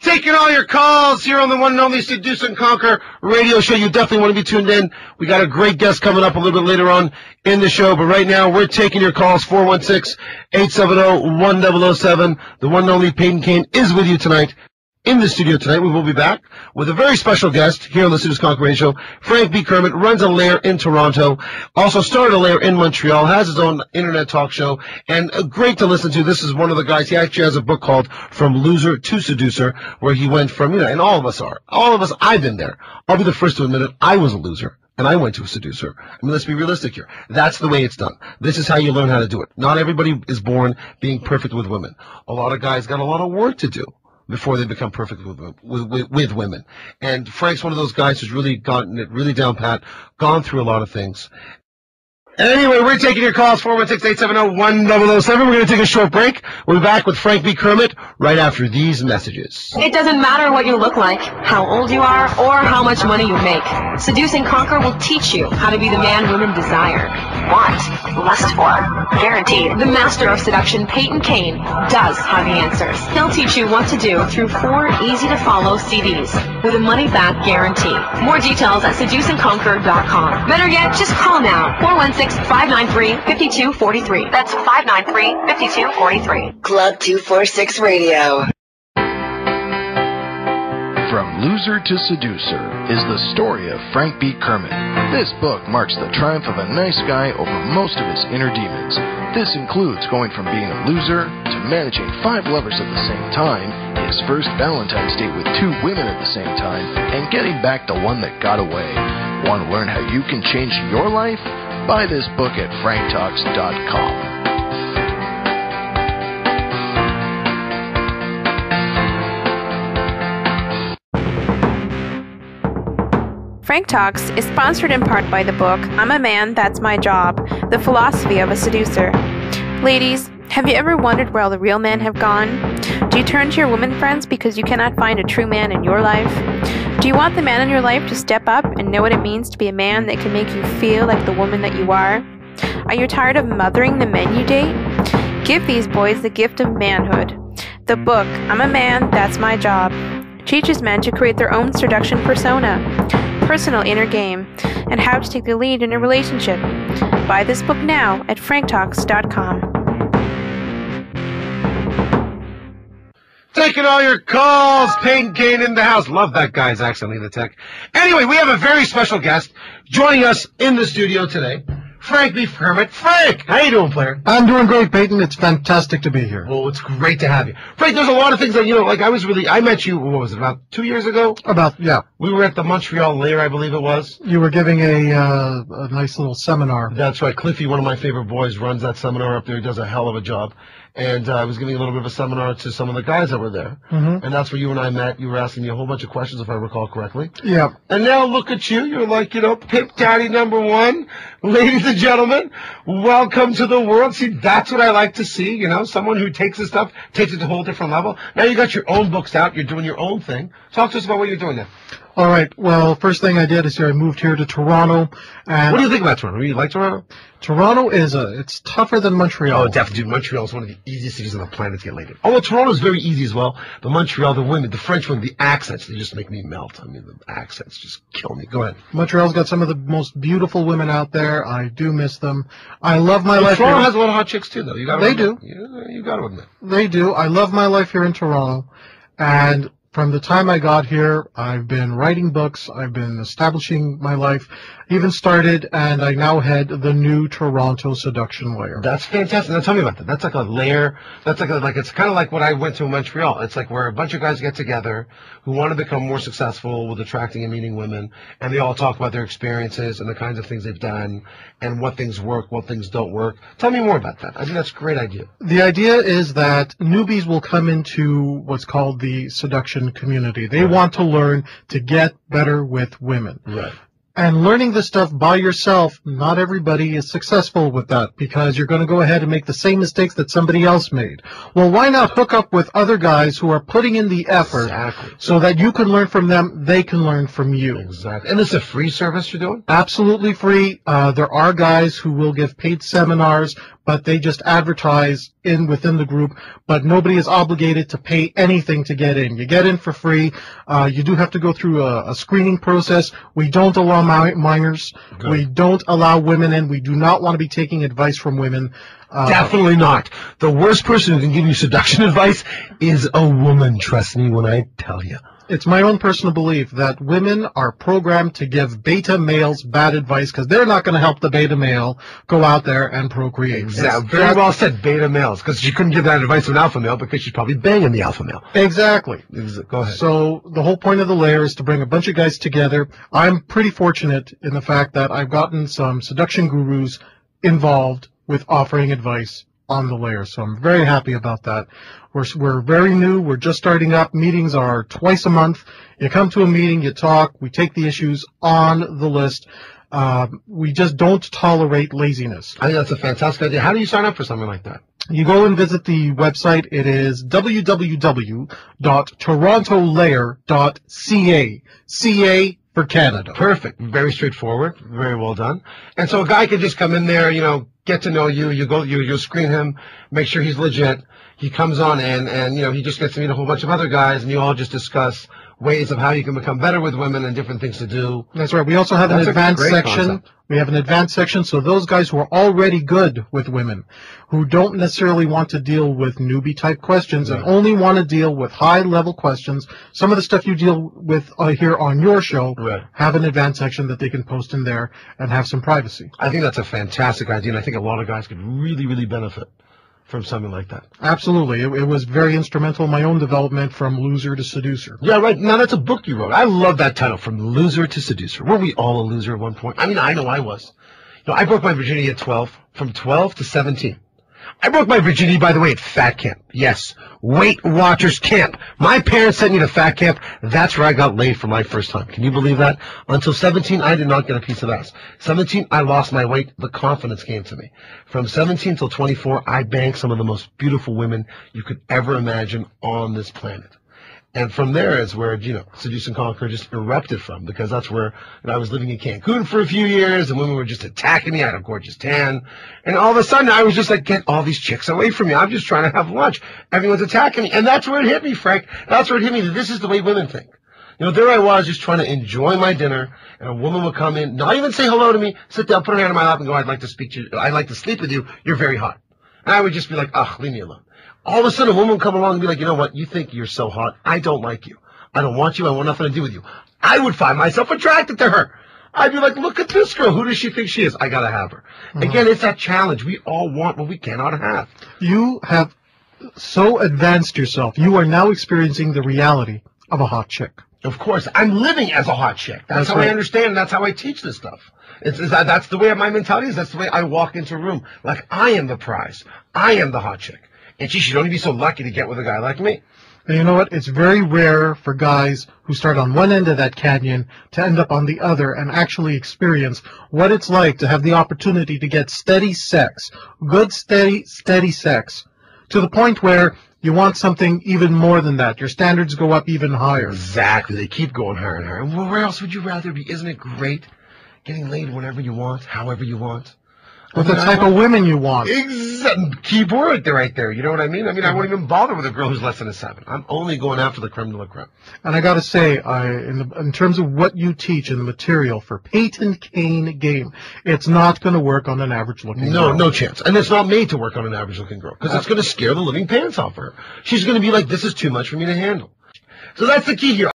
Taking all your calls here on the one and only Seduce and Conquer radio show. You definitely want to be tuned in. We got a great guest coming up a little bit later on in the show, but right now we're taking your calls, 416-870-1007. The one and only Payton Kane is with you tonight. In the studio tonight, we will be back with a very special guest here on the Seduce and Conquer radio show. Frank B Kermit runs a lair in Toronto, also started a lair in Montreal, has his own internet talk show, and great to listen to. This is one of the guys. He actually has a book called From Loser to Seducer, where he went from, and all of us, I've been there. I'll be the first to admit it. I was a loser, and I went to a seducer. I mean, let's be realistic here. That's the way it's done. This is how you learn how to do it. Not everybody is born being perfect with women. A lot of guys got a lot of work to do before they become perfect with women. And Frank's one of those guys who's really gotten it really down pat, gone through a lot of things. Anyway, we're taking your calls, 416-870-1007. We're going to take a short break. We'll be back with Frank B. Kermit right after these messages. It doesn't matter what you look like, how old you are, or how much money you make. Seduce and Conquer will teach you how to be the man women desire, want, lust for, guaranteed. The master of seduction, Payton Kane, does have the answers. He'll teach you what to do through 4 easy-to-follow CDs with a money-back guarantee. More details at seduceandconquer.com. Better yet, just call now, 416-593-5243. That's 593-5243. Club 246 Radio. From Loser to Seducer is the story of Frank B. Kermit. This book marks the triumph of a nice guy over most of his inner demons. This includes going from being a loser to managing 5 lovers at the same time, his first Valentine's date with 2 women at the same time, and getting back the one that got away. Want to learn how you can change your life? Buy this book at franktalks.com. Frank Talks is sponsored in part by the book, I'm a Man, That's My Job, The Philosophy of a Seducer. Ladies, have you ever wondered where all the real men have gone? Do you turn to your women friends because you cannot find a true man in your life? Do you want the man in your life to step up and know what it means to be a man that can make you feel like the woman that you are? Are you tired of mothering the men you date? Give these boys the gift of manhood. The book, I'm a Man, That's My Job, teaches men to create their own seduction persona, personal inner game, and how to take the lead in a relationship. Buy this book now at franktalks.com. Taking all your calls, Payton Kane in the house. Love that guy's accent, Leave the Tech. Anyway, we have a very special guest joining us in the studio today. Frank B. Kermit. Frank, how you doing, player? I'm doing great, Payton. It's fantastic to be here. Well, it's great to have you. Frank, there's a lot of things that, I met you, what was it, about 2 years ago? Yeah. We were at the Montreal Lair, I believe it was. You were giving a nice little seminar. That's right. Cliffy, one of my favorite boys, runs that seminar up there. He does a hell of a job. And I was giving a little bit of a seminar to some of the guys that were there. Mm-hmm. And that's where you and I met. You were asking me a whole bunch of questions, if I recall correctly. Yeah. And now look at you. You're like, Pimp Daddy #1. Ladies and gentlemen, welcome to the world. See, that's what I like to see, someone who takes this stuff, takes it to a whole different level. Now you got your own books out. You're doing your own thing. Talk to us about what you're doing now. All right. Well, first thing I did is I moved here to Toronto. And what do you think about Toronto? Do you like Toronto? Toronto it's tougher than Montreal. Oh, definitely. Dude, Montreal is one of the easiest cities on the planet to get laid in. Although Toronto is very easy as well. But Montreal, the women, the French women, the accents, they just make me melt. I mean, the accents just kill me. Go ahead. Montreal's got some of the most beautiful women out there. I do miss them. I love my life. Toronto has a lot of hot chicks too, though. They do. You got to admit. They do. I love my life here in Toronto. And from the time I got here, I've been writing books, I've been establishing my life, even started, and I now head the new Toronto Seduction Lair. That's fantastic. Now tell me about that. That's like a lair. That's like it's kind of like what I went to in Montreal. It's like where a bunch of guys get together who want to become more successful with attracting and meeting women, and they all talk about their experiences and the kinds of things they've done and what things work, what things don't work. Tell me more about that. I think that's a great idea. The idea is that newbies will come into what's called the seduction community. They want to learn to get better with women. Right. And learning this stuff by yourself, not everybody is successful with that because you're going to go ahead and make the same mistakes that somebody else made. Well, why not hook up with other guys who are putting in the effort so that you can learn from them, they can learn from you. Exactly. And it's a free service you're doing? Absolutely free. There are guys who will give paid seminars, but they just advertise within the group, but nobody is obligated to pay anything to get in. You get in for free. You do have to go through a screening process. We don't allow minors. Good. We don't allow women in. We do not want to be taking advice from women. Definitely not. The worst person who can give you seduction advice is a woman, trust me when I tell you. It's my own personal belief that women are programmed to give beta males bad advice because they're not going to help the beta male go out there and procreate. Exactly. Very well said, beta males, because she couldn't give that advice to an alpha male because she's probably banging the alpha male. Exactly. Go ahead. So the whole point of the lair is to bring a bunch of guys together. I'm pretty fortunate in the fact that I've gotten some seduction gurus involved with offering advice on the lair, so I'm very happy about that. We're very new. We're just starting up. Meetings are twice a month. You come to a meeting, you talk, we take the issues on the list. We just don't tolerate laziness. I think that's a fantastic idea. How do you sign up for something like that? You go and visit the website. It is www.torontolair.ca. CA for Canada. Perfect. Very straightforward. Very well done. And so a guy could just come in there, get to know you. You'll screen him, make sure he's legit. He comes on and he just gets to meet a whole bunch of other guys, and you all just discuss ways of how you can become better with women and different things to do. That's right. We also have an advanced section. Concept. We have an advanced section, so those guys who are already good with women, who don't necessarily want to deal with newbie-type questions and only want to deal with high-level questions, some of the stuff you deal with here on your show, have an advanced section that they can post in there and have some privacy. I think that's a fantastic idea, and I think a lot of guys could really, really benefit from something like that. Absolutely. It was very instrumental in my own development from loser to seducer. Yeah, right. Now, that's a book you wrote. I love that title, From Loser to Seducer. Weren't we all a loser at one point? I mean, I know I was. I broke my virginity at 12, from 12 to 17. I broke my virginity, by the way, at fat camp. Yes, Weight Watchers camp. My parents sent me to fat camp. That's where I got laid for my first time. Can you believe that? Until 17, I did not get a piece of ass. 17, I lost my weight. The confidence came to me. From 17 till 24, I banged some of the most beautiful women you could ever imagine on this planet. And from there is where, Seduce and Conquer just erupted from, because that's where I was living in Cancun for a few years, and women were just attacking me. I had a gorgeous tan. And all of a sudden, I was just like, get all these chicks away from me. I'm just trying to have lunch. Everyone's attacking me. And that's where it hit me, Frank. That's where it hit me. This is the way women think. There I was just trying to enjoy my dinner, and a woman would come in, not even say hello to me, sit down, put her hand on my lap, and go, I'd like to speak to you. I'd like to sleep with you. You're very hot. And I would just be like, leave me alone. All of a sudden, a woman would come along and be like, you know what? You think you're so hot. I don't like you. I don't want you. I want nothing to do with you. I would find myself attracted to her. I'd be like, look at this girl. Who does she think she is? I got to have her. Again, it's that challenge. We all want what we cannot have. You have so advanced yourself. You are now experiencing the reality of a hot chick. Of course. I'm living as a hot chick. That's how right. I understand. That's how I teach this stuff. That's the way my mentality is. That's the way I walk into a room. Like, I am the prize. I am the hot chick. And she should only be so lucky to get with a guy like me. And you know what? It's very rare for guys who start on one end of that canyon to end up on the other and actually experience what it's like to have the opportunity to get steady sex, good, steady sex, to the point where you want something even more than that. Your standards go up even higher. Exactly. They keep going higher and higher. Well, where else would you rather be? Isn't it great? Getting laid whenever you want, however you want. With the type of women you want. Key word right there. You know what I mean? I won't even bother with a girl who's less than a 7. I'm only going after the creme de la creme. And I got to say, in terms of what you teach in the material for Payton Kane game, it's not going to work on an average-looking girl. No chance. And it's not made to work on an average-looking girl, because it's going to scare the living pants off her. She's going to be like, this is too much for me to handle. So that's the key here.